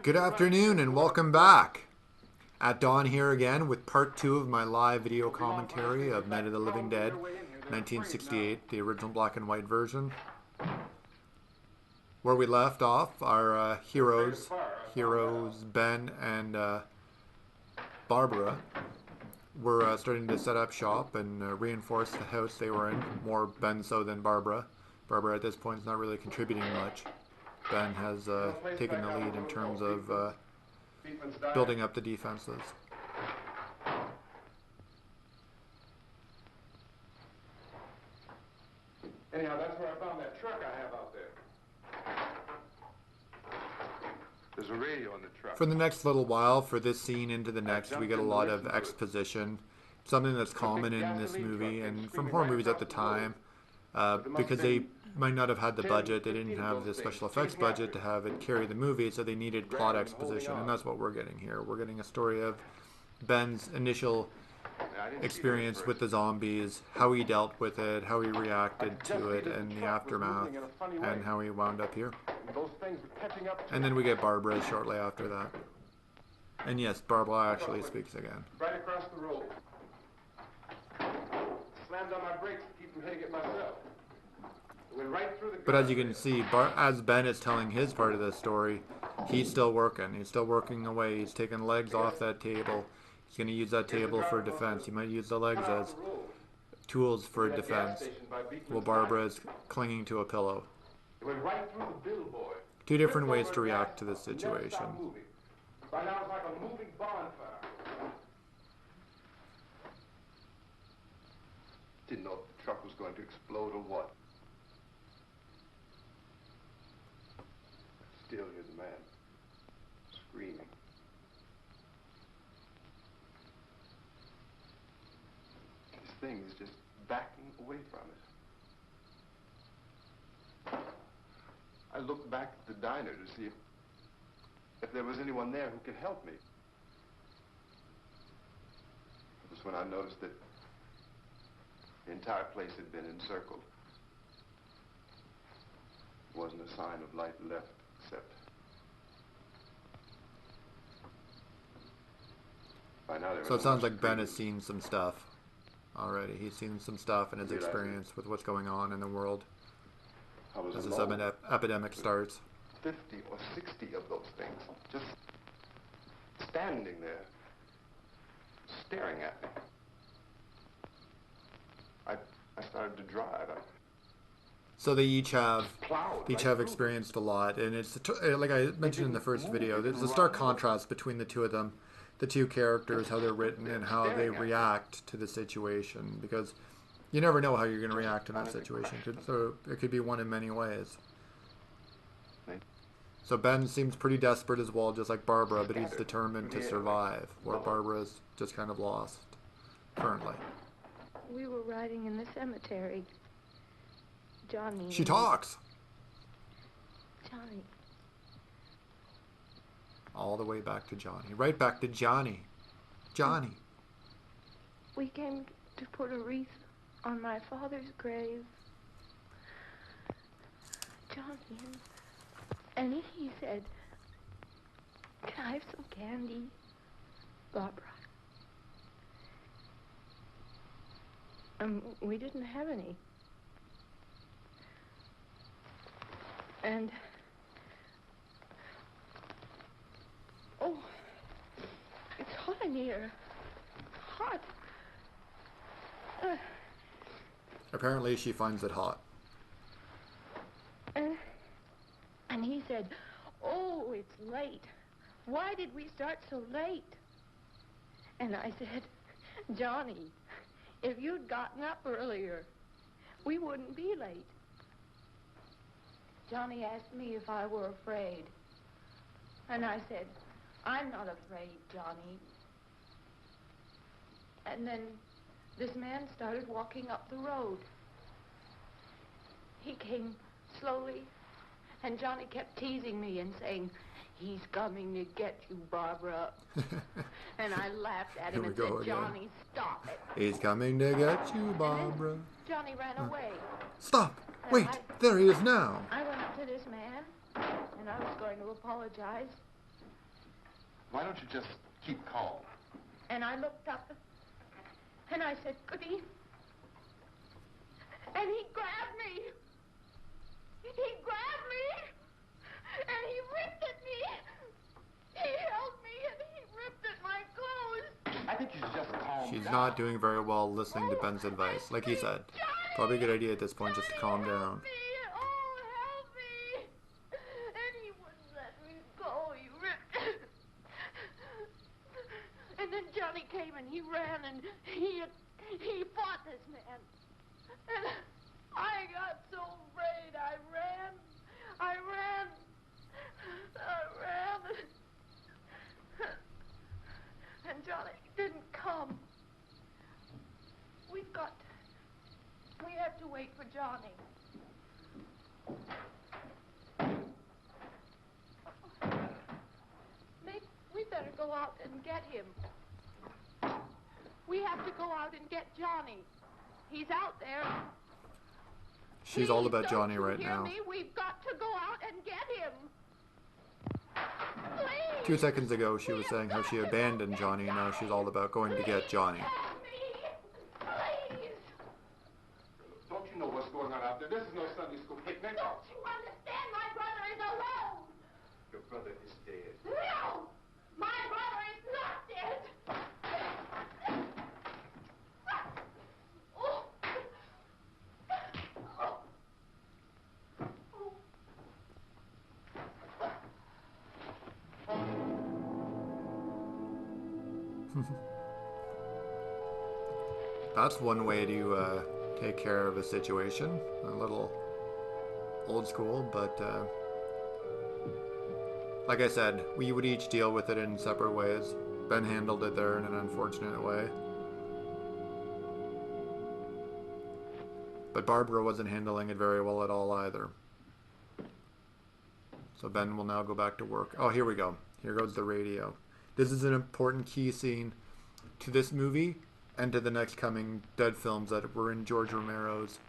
Good afternoon and welcome back. At Dawn here again with part 2 of my live video commentary of Night of the Living Dead, 1968, the original black and white version. Where we left off, our heroes Ben and Barbara, were starting to set up shop and reinforce the house they were in, more Ben so than Barbara. Barbara at this point is not really contributing much. Ben has taken the lead in terms of building up the defenses. Anyhow, that's where I found that truck I have out there. There's a radio in the truck. For the next little while, for this scene into the next, we get a lot of exposition. Something that's common in this movie and from horror movies at the time, because they might not have had the budget, they didn't have the special effects budget to have it carry the movie, so they needed plot exposition, and that's what we're getting here. We're getting a story of Ben's initial experience with the zombies, how he dealt with it, how he reacted to it, and the aftermath, and how he wound up here. And then we get Barbara shortly after that. And yes, Barbara actually speaks again. Right across the road. Slammed on my brakes to keep from hitting it myself. Went right through the But as you can see, as Ben is telling his part of the story, he's still working. He's still working away. He's taking legs off that table. He's going to use that table for defense. He might use the legs as tools for defense, while Barbara is clinging to a pillow. Went right through the billboard. Two different ways to react to this situation. By now it's like a moving bonfire. Didn't know if the truck was going to explode or what. Still hear the man screaming. This thing is just backing away from it. I looked back at the diner to see if there was anyone there who could help me. It was when I noticed that the entire place had been encircled. There wasn't a sign of light left except by now there So it sounds like Ben has seen some stuff already. He's seen some stuff in his experience with what's going on in the world as this epidemic starts. 50 or 60 of those things just standing there, staring at me. I started to drive. So they each have experienced a lot, and it's like I mentioned in the first video. There's a stark contrast between the two of them, the two characters, how they're written, and how they react to the situation. Because you never know how you're going to react in that situation. So it could be one in many ways. So Ben seems pretty desperate as well, just like Barbara, but he's determined to survive, where Barbara's just kind of lost currently. We were riding in the cemetery. Johnny. She talks. Johnny. All the way back to Johnny. Right back to Johnny. Johnny. We came to put a wreath on my father's grave. Johnny. And he said, "Can I have some candy, Barbara?" We didn't have any. And, oh, it's hot in here. Hot. Apparently she finds it hot. And he said, "Oh, it's late. Why did we start so late?" And I said, "Johnny, if you'd gotten up earlier, we wouldn't be late." Johnny asked me if I were afraid. And I said, "I'm not afraid, Johnny." And then this man started walking up the road. He came slowly, and Johnny kept teasing me and saying, "He's coming to get you, Barbara." And I laughed at him and said, again. "Johnny, stop it." He's coming to get you, Barbara. Johnny ran away. Stop! Wait! There he is now! I went up to this man, and I was going to apologize. Why don't you just keep calm? And I looked up, and I said, Goody. And he grabbed me. He grabbed me, and he ripped at me. He held me, and he ripped at my clothes. I think you should just calm She's down. not doing very well listening to Ben's advice. Like he said, probably a good idea at this point just to calm down. Oh, help me. And he wouldn't let me go. He ripped. And then Johnny came and he ran and he fought this man. And I got so afraid. I ran. And Johnny didn't come. We have to wait for Johnny. We better go out and get him. We have to go out and get Johnny. He's out there. She's all about Johnny right now. Me? We've got to go out and get him. Please. 2 seconds ago, she was saying how she abandoned Johnny, and now she's all about going to get Johnny. Help me. Please. Don't you know what's going on out there? This is no Sunday school picnic. Don't you understand? My brother is alone. Your brother is dead. No. My brother is not dead. Oh. That's one way to take care of a situation. A little old school, but like I said, we would each deal with it in separate ways. Ben handled it there in an unfortunate way. But Barbara wasn't handling it very well at all either. So Ben will now go back to work. Oh, here we go. Here goes the radio. This is an important key scene to this movie and to the next coming Dead films that were in George Romero's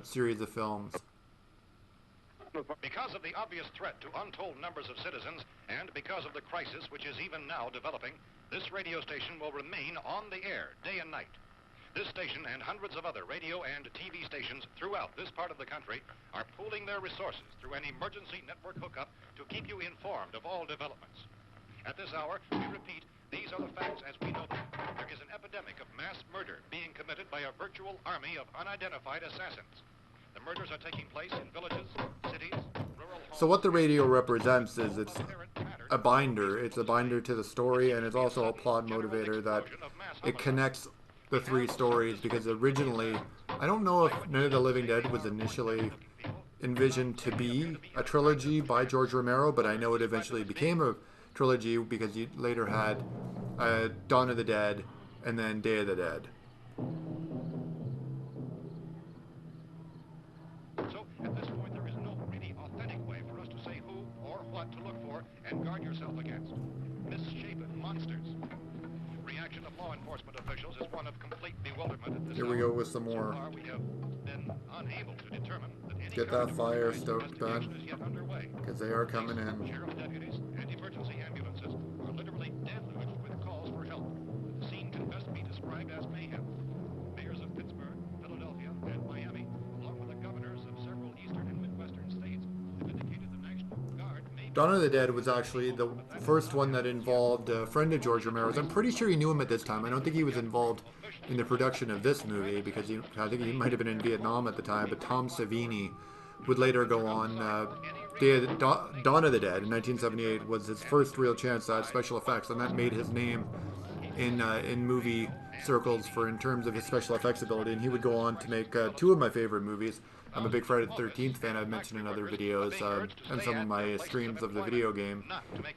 series of films. Because of the obvious threat to untold numbers of citizens, and because of the crisis which is even now developing, this radio station will remain on the air day and night. This station and hundreds of other radio and TV stations throughout this part of the country are pooling their resources through an emergency network hookup to keep you informed of all developments. At this hour, we repeat, these are the facts as we know them. There is an epidemic of mass murder being committed by a virtual army of unidentified assassins. The murders are taking place in villages, cities, rural homes. So what the radio represents is it's a binder. It's a binder to the story, and it's also a plot motivator that it connects the three stories, because originally, I don't know if Night of the Living Dead was initially envisioned to be a trilogy by George Romero, but I know it eventually became a trilogy because you later had Dawn of the Dead and then Day of the Dead. So, at this point, there is no really authentic way for us to say who or what to look for and guard yourself against. Misshapen monsters. Reaction of law enforcement officials is one of complete bewilderment at this Here we hour. go with some more. So far, we have been unable to determine that any Get kind that of fire investigation stoked, Ben, is yet underway. because they are coming in. Sheriff deputies and emergency ambulances are literally deluged with calls for help. The scene can best be described as mayhem. Mayors of Pittsburgh, Philadelphia, and Miami, along with the governors of several eastern and midwestern states, have indicated the National Guard may... Dawn of the Dead was actually the first one that involved a friend of George Romero's. I'm pretty sure he knew him at this time. I don't think he was involved in the production of this movie, because I think he might have been in Vietnam at the time, but Tom Savini would later go on. Dawn of the Dead in 1978 was his first real chance at special effects, and that made his name in movie circles in terms of his special effects ability. And he would go on to make two of my favorite movies. I'm a big Friday the 13th fan. I've mentioned in other videos and some of my streams of the video game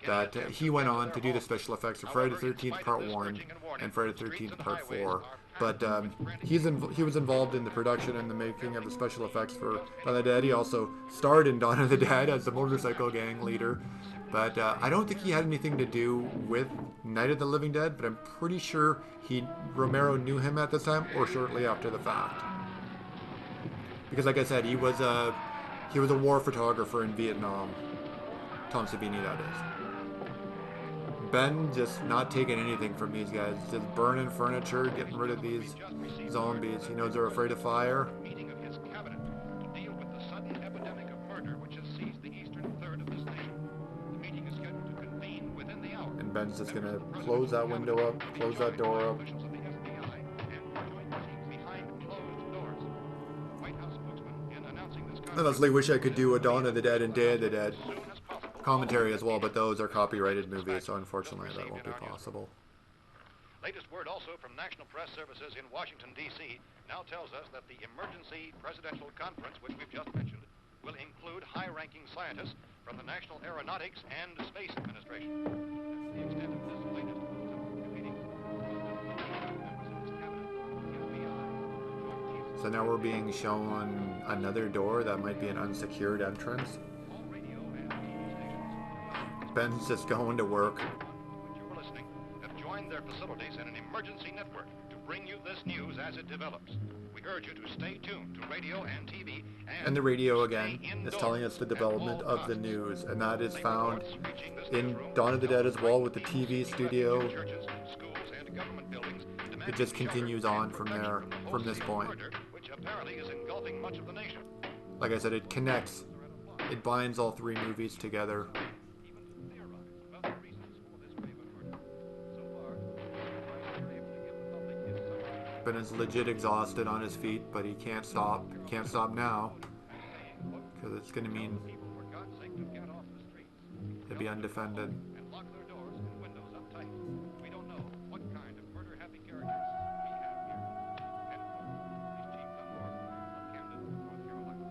that he went on to do the special effects for Friday the 13th Part 1 and Friday the 13th Part 4. But he was involved in the production and the making of the special effects for Dawn of the Dead. He also starred in Dawn of the Dead as the motorcycle gang leader. But I don't think he had anything to do with Night of the Living Dead, but I'm pretty sure Romero knew him at this time or shortly after the fact. Because like I said, he was a war photographer in Vietnam. Tom Savini, that is. Ben just not taking anything from these guys, just burning furniture, getting rid of these zombies. He knows they're afraid of fire. Meeting of his cabinet to deal with the sudden epidemic of murder which has seized the eastern third of this nation. The meeting is scheduled to convene within the hour. And Ben's just gonna close that window up, close that door up. Officials of the FBI and join meetings behind closed doors. White House spokesman, in announcing this I honestly wish I could do a Dawn of the Dead and Day of the Dead as soon as possible. commentary as well, but those are copyrighted movies, so unfortunately that won't be possible. Latest word also from National Press Services in Washington, D.C. now tells us that the emergency presidential conference, which we've just mentioned, will include high-ranking scientists from the National Aeronautics and Space Administration. That's the extent of this latest meeting. So now we're being shown another door that might be an unsecured entrance. All radio and TV stations, Ben's just going to work. which you were listening, have joined their facilities in an emergency network to bring you this news as it develops. We urge you to stay tuned to radio and TV And the radio again stay is indoors telling us the at development all of the costs. news, and that is found Reaching this in newsroom Dawn of the Dead as well with the frightened TV people studio. in churches, schools, and government buildings, It just demanding continues shelter on and from protection there, the from this wholesale point. murder, which apparently is engulfing much of the nation. Like I said, it connects, it binds all three movies together. Even theorize about the reasons for this wave of murder. So far, we're able to give the public his summary. Ben is legit exhausted on his feet, but he can't stop. Can't stop now, because it's going to mean People, for God's sake, to get off the streets he'll be undefended. and lock their doors and windows up tight. We don't know what kind of murder-happy characters we have here. End quote. He's Chief Dunmore of Camden, North Carolina.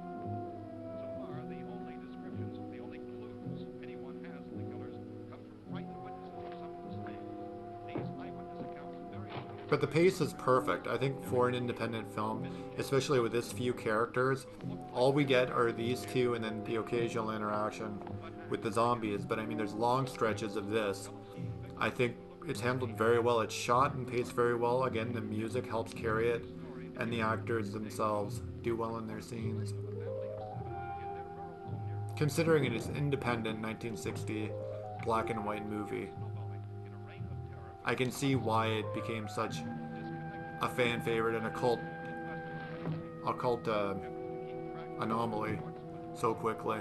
So far, the only descriptions, the only clues anyone has of the killers come from frightened witnesses of some of the slain. These eyewitness accounts very But the pace is perfect. I think for an independent film, especially with this few characters, all we get are these two and then the occasional interaction with the zombies. But I mean, there's long stretches of this. I think it's handled very well. It's shot and paced very well. Again, the music helps carry it, and the actors themselves do well in their scenes. Considering it is independent 1960 black and white movie, I can see why it became such a fan favorite and a cult anomaly so quickly.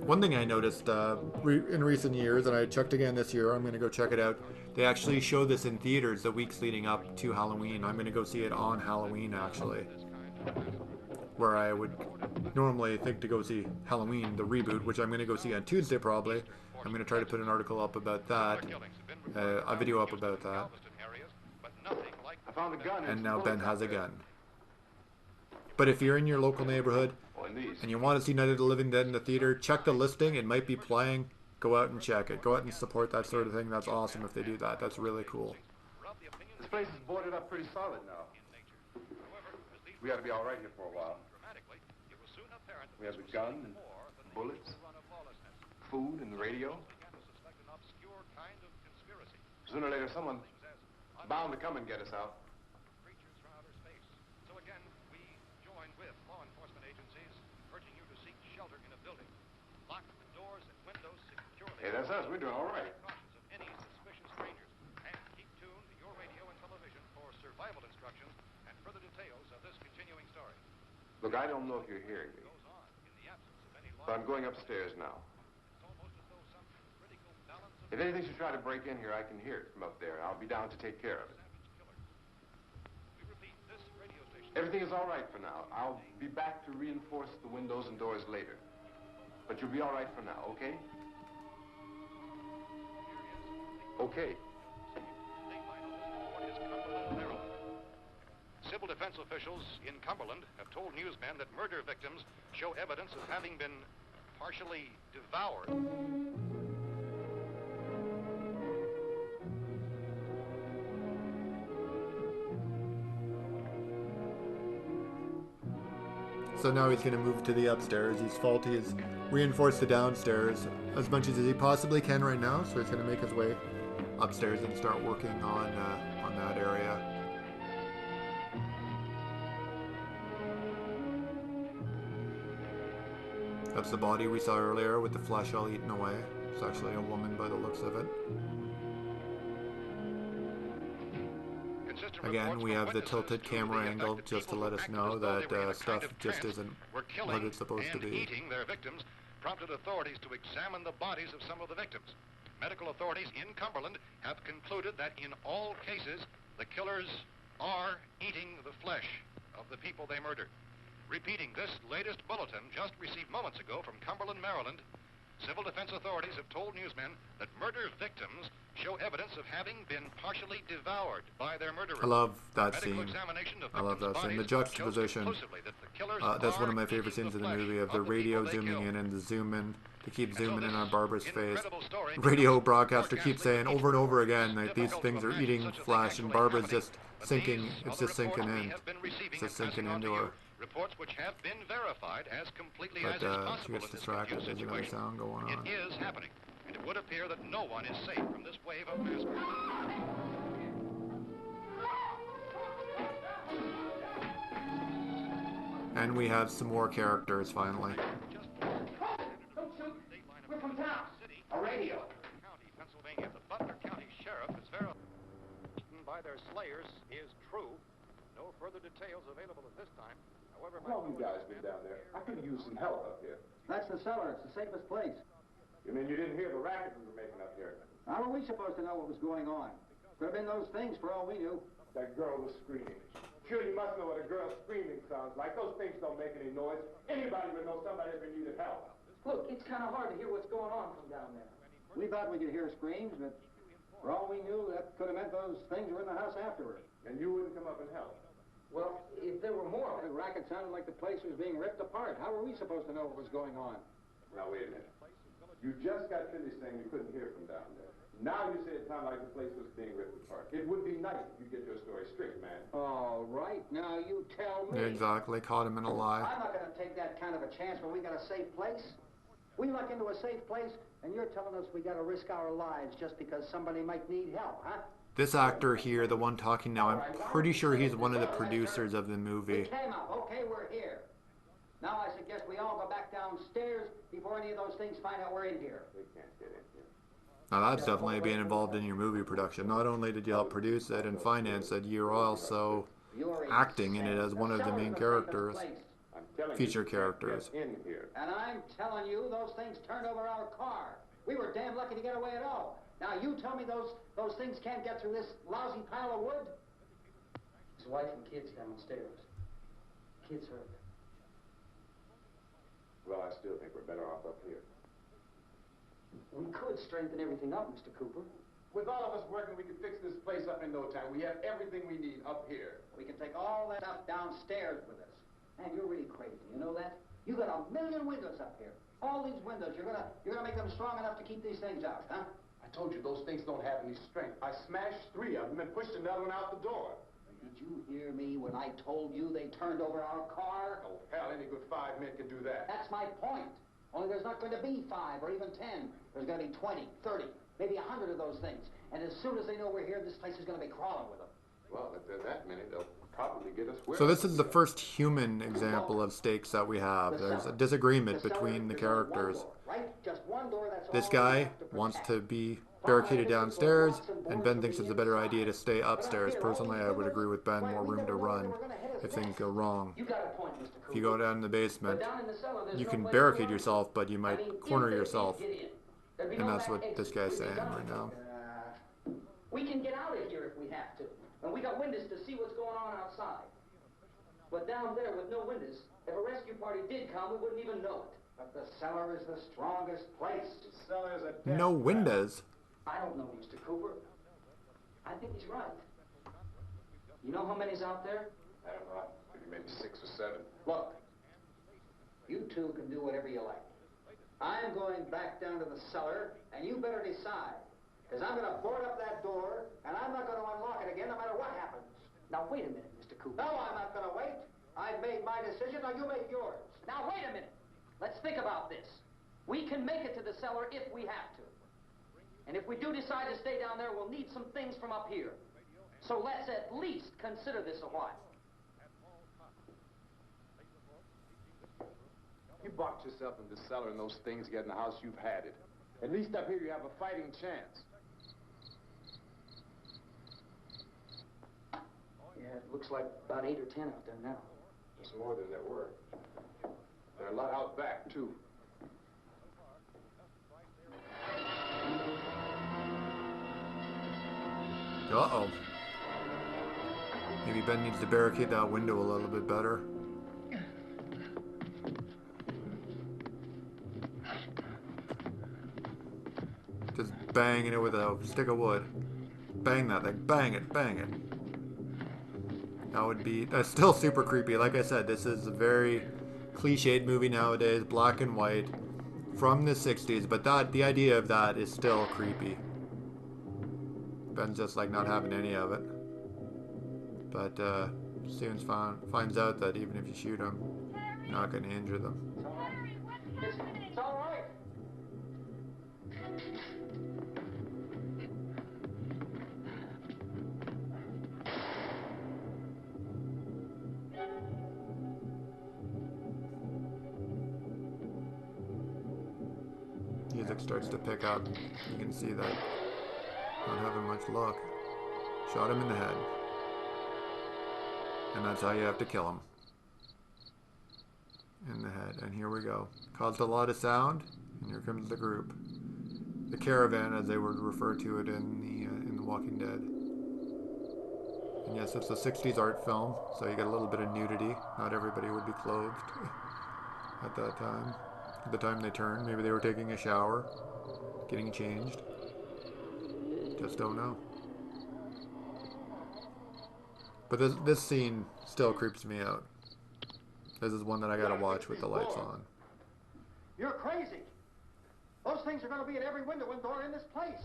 One thing I noticed in recent years, and I checked again this year, I'm going to go check it out, they actually show this in theaters the weeks leading up to Halloween. I'm going to go see it on Halloween, actually, where I would normally think to go see Halloween, the reboot, which I'm going to go see on Tuesday probably. I'm going to try to put an article up about that, a video up about that. I found a gun. And now Ben has a gun. But if you're in your local neighborhood and you want to see Night of the Living Dead in the theater, check the listing. It might be playing. Go out and check it. Go out and support that sort of thing. That's awesome if they do that. That's really cool. This place is boarded up pretty solid now. We ought to be all right here for a while. We have the gun and bullets, food and the radio. Sooner or later, someone bound to come and get us out. Creatures from outer space. So again, we join with law enforcement agencies, urging you to seek shelter in a building. Lock the doors and windows securely. Hey, that's us. We're doing all right. Precautions of any suspicious strangers. And keep tuned to your radio and television for survival instructions and further details of this continuing story. Look, I don't know if you're hearing me, Goes on in the absence of any law. but I'm going upstairs now. It's almost as though some critical balance of If anything should try to break in here, I can hear it from up there. I'll be down to take care of it. savage killer. We repeat, this radio station. Everything is all right for now. I'll be back to reinforce the windows and doors later. But you'll be all right for now, okay? Okay. Civil defense officials in Cumberland have told newsmen that murder victims show evidence of having been partially devoured. So now he's going to move to the upstairs. He's faulty. He's reinforced the downstairs as much as he possibly can right now. So he's going to make his way upstairs and start working on that area. That's the body we saw earlier with the flesh all eaten away. It's actually a woman by the looks of it. Again, we have the tilted camera angle just to let us know that stuff just isn't what it's supposed to be. Eating their victims prompted authorities to examine the bodies of some of the victims. Medical authorities in Cumberland have concluded that in all cases, the killers are eating the flesh of the people they murdered. Repeating this latest bulletin just received moments ago from Cumberland, Maryland, civil defense authorities have told newsmen that murder victims show evidence of having been partially devoured by their murderers. I love that Medical scene. examination of I love that scene. The bodies juxtaposition. shows conclusively that the killers That's one are of my favorite eating scenes in the flesh movie, of the the radio people they zooming killed. in and the zoom in to keep And so zooming in this on Barbara's face. incredible story Radio becomes broadcaster keeps broadcastly saying over and over again that difficult these to things are imagine eating such a thing flesh, and actually Barbara's happening. just But sinking. these It's other just sinking reports we in. have been receiving It's just and passing sinking on to into you, her. reports which have been verified as completely But as is she possible gets in this distracted. confused There's another situation. sound going on. It is happening, and it would appear that no one is safe from this wave of mass murder. And we have some more characters finally. Don't shoot! We're from town. A radio. County, Pennsylvania. The Butler County Sheriff is verified by their slayers is true. No further details available at this time. However, How long you guys been down there? I could use some help up here. That's the cellar. It's the safest place. You mean you didn't hear the racket we were making up here? How were we supposed to know what was going on? Could have been those things for all we knew. That girl was screaming. Sure, you must know what a girl screaming sounds like. Those things don't make any noise. Anybody would know somebody ever needed help. Look, it's kind of hard to hear what's going on from down there. We thought we could hear screams, but for all we knew, that could have meant those things were in the house afterward. And you wouldn't come up and help. Well, if there were more, the racket sounded like the place was being ripped apart. How were we supposed to know what was going on? Now, wait a minute. You just got finished saying you couldn't hear from down there. Now you say it sounded like the place was being ripped apart. It would be nice if you get your story straight, man. All right, now you tell me. Exactly, caught him in a lie. I'm not going to take that kind of a chance when we got a safe place. We luck into a safe place, and you're telling us we got to risk our lives just because somebody might need help, huh? This actor here, the one talking now, I'm pretty sure he's one of the producers of the We movie. came up. Okay, we're here. Now I suggest we all go back downstairs before any of those things find out we're in here. They can't get in here. Now that's definitely being involved in your movie production. Not only did you help produce it and finance it, you're also You're acting in it as one of the main characters. I'm telling Feature you, you can't characters. get in here. And I'm telling you, those things turned over our car. We were damn lucky to get away at all. Now you tell me those things can't get through this lousy pile of wood? His wife and kids downstairs. Kids hurt. Well, I still think we're better off up here. We could strengthen everything up, Mr. Cooper. With all of us working, we can fix this place up in no time. We have everything we need up here. We can take all that stuff downstairs with us. Man, you're really crazy. You know that? You got 1 million windows up here. All these windows, you're gonna make them strong enough to keep these things out, huh? I told you those things don't have any strength. I smashed 3 of them and pushed another one out the door. Did you hear me when I told you they turned over our car? Oh, hell, any good 5 men can do that. That's my point. Only there's not going to be 5 or even 10. There's going to be 20, 30, maybe 100 of those things. And as soon as they know we're here, this place is going to be crawling with them. Well, if there are that many, they'll probably get us where. So this is the first human example of stakes that we have. There's a disagreement between the characters. Right? Just one door, that's This all guy we have to wants protect. to be barricaded downstairs, and Ben thinks it's a better idea to stay upstairs. Personally, I would agree with Ben, more room to run if things go wrong. You got a point, Mr. Cooper. If you go down in the basement, But down in the cellar, there's you no can place barricade to run. yourself, but you I might mean, corner if they yourself. can't get in, there'd be And no that's back what exit. this guy's We'd be saying done. right now. We can get out of here if we have to. And we got windows to see what's going on outside. But down there with no windows, if a rescue party did come, we wouldn't even know it. But the cellar is the strongest place. The cellar is a death No trap. windows. I don't know, Mr. Cooper. I think he's right. You know how many's out there? I don't know. Maybe 6 or 7. Look, you two can do whatever you like. I'm going back down to the cellar, and you better decide. Because I'm going to board up that door, and I'm not going to unlock it again no matter what happens. Now, wait a minute, Mr. Cooper. No, I'm not going to wait. I've made my decision, now you make yours. Now, wait a minute. Let's think about this. We can make it to the cellar if we have to. And if we do decide to stay down there, we'll need some things from up here. So let's at least consider this a while. You boxed yourself in the cellar and those things get in the house, you've had it. At least up here you have a fighting chance. Yeah, it looks like about 8 or 10 out there now. It's more than there were. There are a lot out back, too. Uh-oh. Maybe Ben needs to barricade that window a little bit better. Just banging it with a stick of wood. Bang that thing. Bang it. Bang it. That's still super creepy. Like I said, this is a very cliched movie nowadays, black and white, from the 60s, but the idea of that is still creepy. Ben's just like not having any of it. But soon finds out that even if you shoot him, you're not going to injure them. It's all right. Music starts to pick up. You can see that. Not having much luck. Shot him in the head. And that's how you have to kill him. In the head. And here we go. Caused a lot of sound. And here comes the group. The caravan, as they would refer to it in The Walking Dead. And yes, it's a 60s art film, so you get a little bit of nudity. Not everybody would be clothed at that time. At the time they turned, maybe they were taking a shower, getting changed. Just don't know. But this scene still creeps me out. This is one that I gotta watch with the lights on. You're crazy. Those things are going to be at every window and door in this place.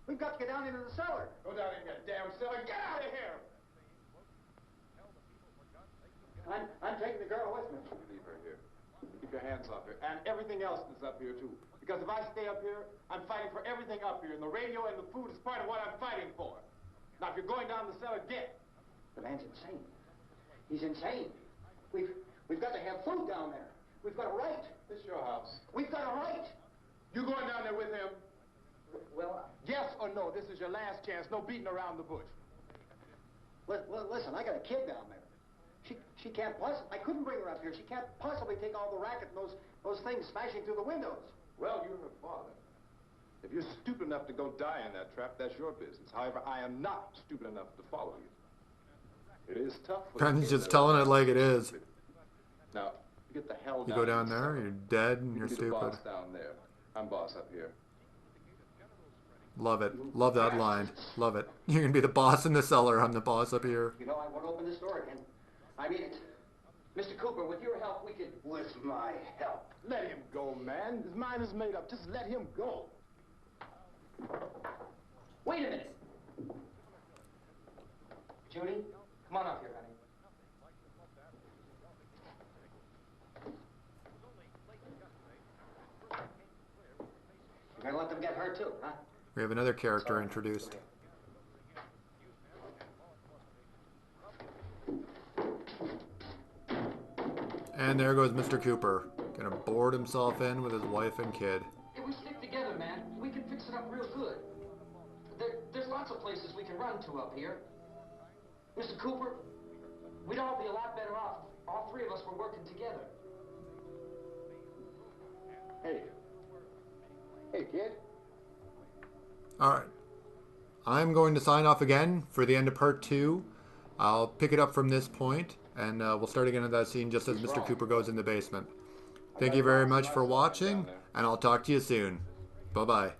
We've got to get down into the cellar. Go down in that damn cellar. Get out of here! I'm taking the girl with me. Leave her here. Keep your hands off her. And everything else that's up here, too. Because if I stay up here, I'm fighting for everything up here. And the radio and the food is part of what I'm fighting for. Now, if you're going down the cellar, get. The man's insane. He's insane. We've got to have food down there. We've got a right. This is your house. We've got a right. You going down there with him? Well, Yes or no? This is your last chance. No beating around the bush. listen, I got a kid down there. She can't possibly, I couldn't bring her up here. She can't possibly take all the racket and those things smashing through the windows. Well, you're her father. If you're stupid enough to go die in that trap, that's your business. However, I am not stupid enough to follow you. It is tough. Ben's just telling it like it is. Now, get the hell down. You go down there, you're dead, and You you're can be the stupid. boss down there. I'm boss up here. Love it. Love that line. Love it. You're gonna be the boss in the cellar. I'm the boss up here. You know, I want to open this door again. I mean it. Mr. Cooper, with your help, we could... With my help? Let him go, man. His mind is made up. Just let him go. Wait a minute. Judy, come on up here, honey. You're gonna let them get hurt too, huh? We have another character introduced. And there goes Mr. Cooper. Gonna board himself in with his wife and kid. If we stick together, man, we can fix it up real good. There's lots of places we can run to up here. Mr. Cooper, we'd all be a lot better off. All three of us were working together. Hey. Hey, kid. Alright. I'm going to sign off again for the end of part 2. I'll pick it up from this point, and we'll start again at that scene just as Mr. Cooper goes in the basement. Thank you very much for watching, and I'll talk to you soon. Bye-bye.